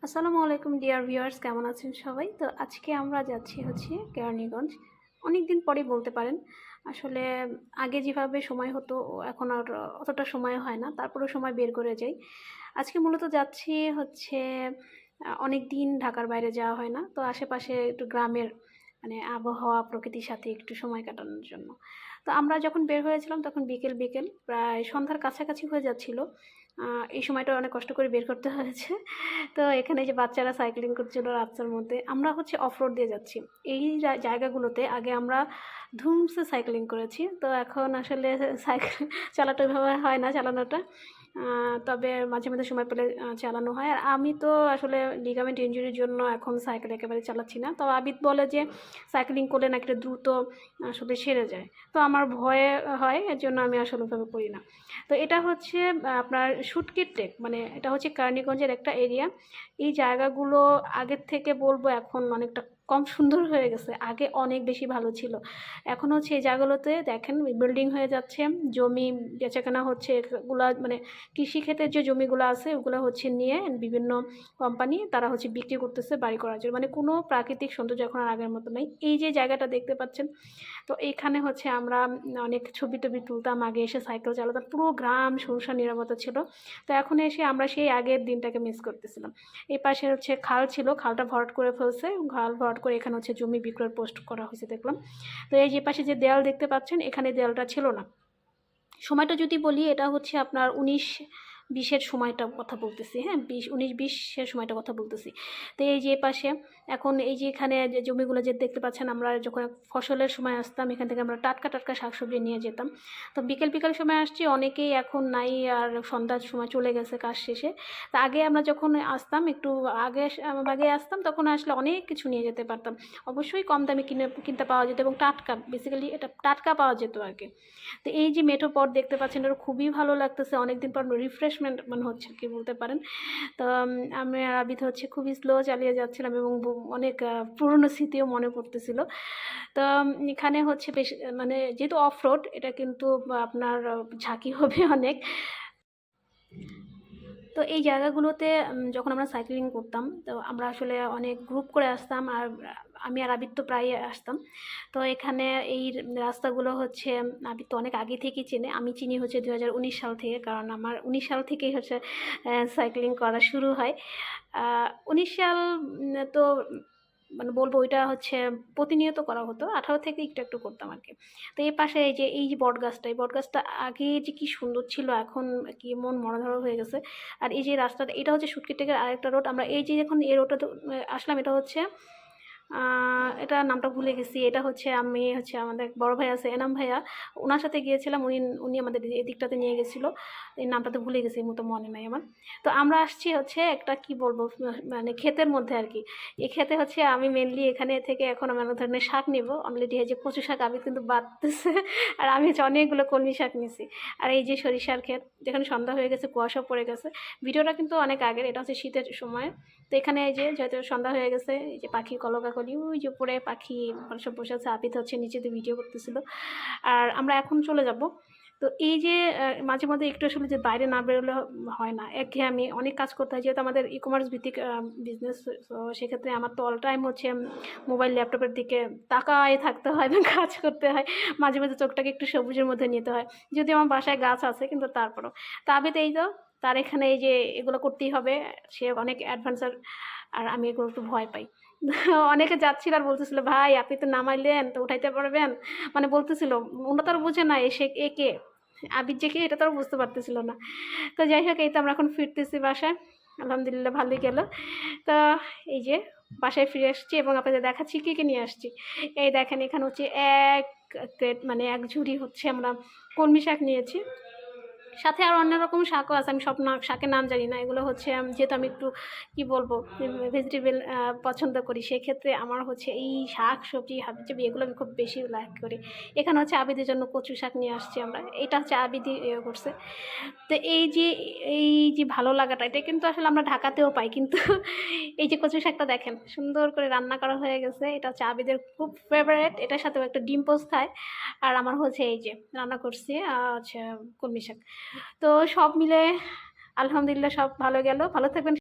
আসসালামু আলাইকুম dear viewers, কেমন আছেন সবাই? তো আজকে আমরা যাচ্ছি কেরানীগঞ্জ। অনেক দিন পরেই বলতে পারেন। আসলে আগে যেভাবে সময় হতো এখন আর অতটা সময় হয় না, তারপরেও সময় বের করে যাই। আজকে মূলত যাচ্ছি অনেক দিন ঢাকার বাইরে যাওয়া হয় না, তো আশেপাশে একটু গ্রামের মানে আবহাওয়া প্রকৃতির সাথে একটু সময় কাটানোর জন্য। তো আমরা যখন বের হয়েছিলাম তখন বিকেল বিকেল প্রায় সন্ধ্যার কাছাকাছি হয়ে যাচ্ছিল। এই সময়টা অনেক কষ্ট করে বের করতে হয়েছে। তো এখানে যে বাচ্চারা সাইক্লিং করছিল রাস্তার মধ্যে, আমরা অফ রোড দিয়ে যাচ্ছি। এই জায়গাগুলোতে আগে আমরা ধুমসে সাইক্লিং করেছি, তো এখন আসলে সাইকেল চালাটা ওইভাবে হয় না চালানোটা। তবে মাঝে মাঝে সময় পেলে চালানো হয়। আর আমি তো আসলে লিগামেন্ট ইনজুরির জন্য এখন সাইকেল একেবারে চালাচ্ছি না। তবে আবিদ বলে যে সাইক্লিং করলে নাকি এটা দ্রুত আসলে সেরে যায়, তো আমার ভয় হয়, এর জন্য আমি আসলে ওইভাবে করি না। তো এটা হচ্ছে আপনার শুটকির টেক, মানে এটা হচ্ছে কেরানীগঞ্জের একটা এরিয়া। এই জায়গাগুলো আগের থেকে বলবো এখন অনেকটা কম সুন্দর হয়ে গেছে, আগে অনেক বেশি ভালো ছিল। এখন হচ্ছে এই জায়গাগুলোতে দেখেন বিল্ডিং হয়ে যাচ্ছে, জমি বেচাকেনা হচ্ছে, এগুলা মানে কৃষিক্ষেত্রের যে জমিগুলো আছে ওগুলো হচ্ছে নিয়ে বিভিন্ন কোম্পানি তারা হচ্ছে বিক্রি করতেছে বাড়ি করার জন্য, মানে কোনো প্রাকৃতিক সৌন্দর্য এখন আর আগের মতো নেই। এই যে জায়গাটা দেখতে পাচ্ছেন, তো এইখানে হচ্ছে আমরা অনেক ছবি টবি তুলতাম, আগে এসে সাইকেল চালাতাম, পুরো গ্রাম শুনশান নীরবতা ছিল। তো এখন এসে আমরা সেই আগের দিনটাকে মিস করতেছিলাম। এই পাশে হচ্ছে খাল ছিল, খালটা ভরাট করে ফেলছে, খাল ভরাট করে এখানে হচ্ছে জমি বিক্রয়ের পোস্ট করা হয়েছে দেখলাম। তো এই যে পাশে যে দেয়াল দেখতে পাচ্ছেন, এখানে দেয়ালটা ছিল না। সময়টা যদি বলি, এটা হচ্ছে আপনার 19-20-এর সময়টা কথা বলতেছি, হ্যাঁ 19-20-এর সময়টা কথা বলতেছি। তো এই যে পাশে এখন এই যে এখানে যে জমিগুলো যে দেখতে পাচ্ছেন, আমরা যখন ফসলের সময় আসতাম এখান থেকে আমরা টাটকা টাটকা শাকসবজি নিয়ে যেতাম। তো বিকেল বিকেল সময় আসছি, অনেকেই এখন নাই, আর সন্ধ্যার সময় চলে গেছে কাজ শেষে। তা আগে আমরা যখন আসতাম একটু আগে আগে আসতাম, তখন আসলে অনেক কিছু নিয়ে যেতে পারতাম। অবশ্যই কম দামে কিনতে পাওয়া যেত এবং টাটকা, বেসিক্যালি এটা টাটকা পাওয়া যেত আর কি। তো এই যে মেঠো পথ দেখতে পাচ্ছেন, এটা খুবই ভালো লাগতেছে, অনেকদিন পর রিফ্রেশমেন্ট মানে হচ্ছে কি বলতে পারেন। তো আমি আর আবিদ হচ্ছে খুবই স্লো চালিয়ে যাচ্ছিলাম এবং অনেক পুরনো স্মৃতিও মনে পড়তেছিল। তো এখানে হচ্ছে বেশ মানে যেহেতু অফ রোড, এটা কিন্তু আপনার ঝাঁকি হবে অনেক। তো এই জায়গাগুলোতে যখন আমরা সাইক্লিং করতাম, তো আমরা আসলে অনেক গ্রুপ করে আসতাম, আর আমি আর আবিদ তো প্রায়ই আসতাম। তো এখানে এই রাস্তাগুলো হচ্ছে আবিদ তো অনেক আগে থেকেই চেনে, আমি চিনি হচ্ছে 2019 সাল থেকে, কারণ আমার 19 সাল থেকেই হচ্ছে সাইক্লিং করা শুরু হয়। 19 সাল তো মানে বলবো ওইটা হচ্ছে প্রতিনিয়ত করা হতো, 18 থেকে একটু একটু করতাম আর কি। তো এই পাশে এই যে বটগাছটা, এই বটগাছটা আগে যে কি সুন্দর ছিল, এখন কি মন মনোহর হয়ে গেছে। আর এই যে রাস্তাটা, এটা হচ্ছে সুটকি টেকের আরেকটা রোড। আমরা এই যে এখন এই রোডটা আসলাম, এটা হচ্ছে এটা নামটা ভুলে গেছি। এটা হচ্ছে আমি হচ্ছে আমাদের বড় ভাই আছে এনাম ভাইয়া, ওনার সাথে গিয়েছিলাম, উনি উনি আমাদের এদিকটাতে নিয়ে গেছিলো। এই নামটাতে ভুলে গেছি, এই মতো মনে নাই আমার। তো আমরা আসছি হচ্ছে একটা কি বলবো মানে ক্ষেতের মধ্যে আর কি। এই ক্ষেতে হচ্ছে আমি মেনলি এখানে থেকে এখন আমি অনেক ধরনের শাক নিব। অলরেডি এই যে কচু শাক আমি কিন্তু বাড়তেছে, আর আমি হচ্ছে অনেকগুলো কলমি শাক নিছি। আর এই যে সরিষার ক্ষেত, যেখানে সন্ধ্যা হয়ে গেছে, কুয়াশা পড়ে গেছে। ভিডিওটা কিন্তু অনেক আগের, এটা হচ্ছে শীতের সময়। তো এখানে এই যে যেহেতু সন্ধ্যা হয়ে গেছে, এই যে পাখি কলকাকলি, ওই যে উপরে পাখি সব বসে আছে, আপিত হচ্ছে নিচেতে ভিডিও করতেছিল। আর আমরা এখন চলে যাব। তো এই যে মাঝে মধ্যে একটু আসলে যে বাইরে না বেরোলে হয় না, একঘেয়েমি অনেক কাজ করতে হয়, যেহেতু আমাদের ই কমার্স ভিত্তিক বিজনেস। তো সেক্ষেত্রে আমার তো অল টাইম হচ্ছে মোবাইল ল্যাপটপের দিকে তাকায় থাকতে হয় এবং কাজ করতে হয়। মাঝে মাঝে চোখটাকে একটু সবুজের মধ্যে নিতে হয়, যদিও আমার বাসায় গাছ আছে, কিন্তু তারপরও। তা আবিদ এই তো, তার এখানে এই যে এগুলো করতেই হবে, সে অনেক অ্যাডভেঞ্চার, আর আমি এগুলো একটু ভয় পাই। অনেকে যাচ্ছিল আর বলতেছিল, ভাই আপনি তো নামাইলেন, তো উঠাইতে পারবেন, মানে বলতেছিল। ওরা তো আর বুঝে না এসে একে আবির যে কে, এটা তো আর বুঝতে পারতেছিল না। তো যাই হোক, এই তো আমরা এখন ফিরতেছি বাসায়, আলহামদুলিল্লাহ ভালোই গেল। তো এই যে বাসায় ফিরে আসছি এবং আপনাদের দেখাচ্ছি কী কী নিয়ে আসছি। এই দেখেন, এখানে হচ্ছে এক ক্রেট মানে এক ঝুড়ি হচ্ছে আমরা কলমি শাক নিয়েছি, সাথে আর অন্য রকম শাকও আছে, আমি সব শাকের নাম জানি না। এগুলো হচ্ছে যেহেতু আমি একটু কি বলবো ভেজিটেবল পছন্দ করি, সেক্ষেত্রে আমার হচ্ছে এই শাক সবজি হাবিজাবি এগুলো আমি খুব বেশি লাইক করি। এখানে হচ্ছে আবিদের জন্য কচু শাক নিয়ে আসছি আমরা, এটা হচ্ছে আবিদি করছে। তো এই যে ভালো লাগাটা, এটা কিন্তু আসলে আমরা ঢাকাতেও পাই, কিন্তু এই যে কচু শাকটা দেখেন সুন্দর করে রান্না করা হয়ে গেছে, এটা হচ্ছে আবিদের খুব ফেভারেট। এটার সাথেও একটা ডিম পোস্ট খায়। আর আমার হচ্ছে এই যে রান্না করছি হচ্ছে কলমি শাক। তো সব মিলে আলহামদুলিল্লাহ সব ভালো গেল। ভালো থাকবেন।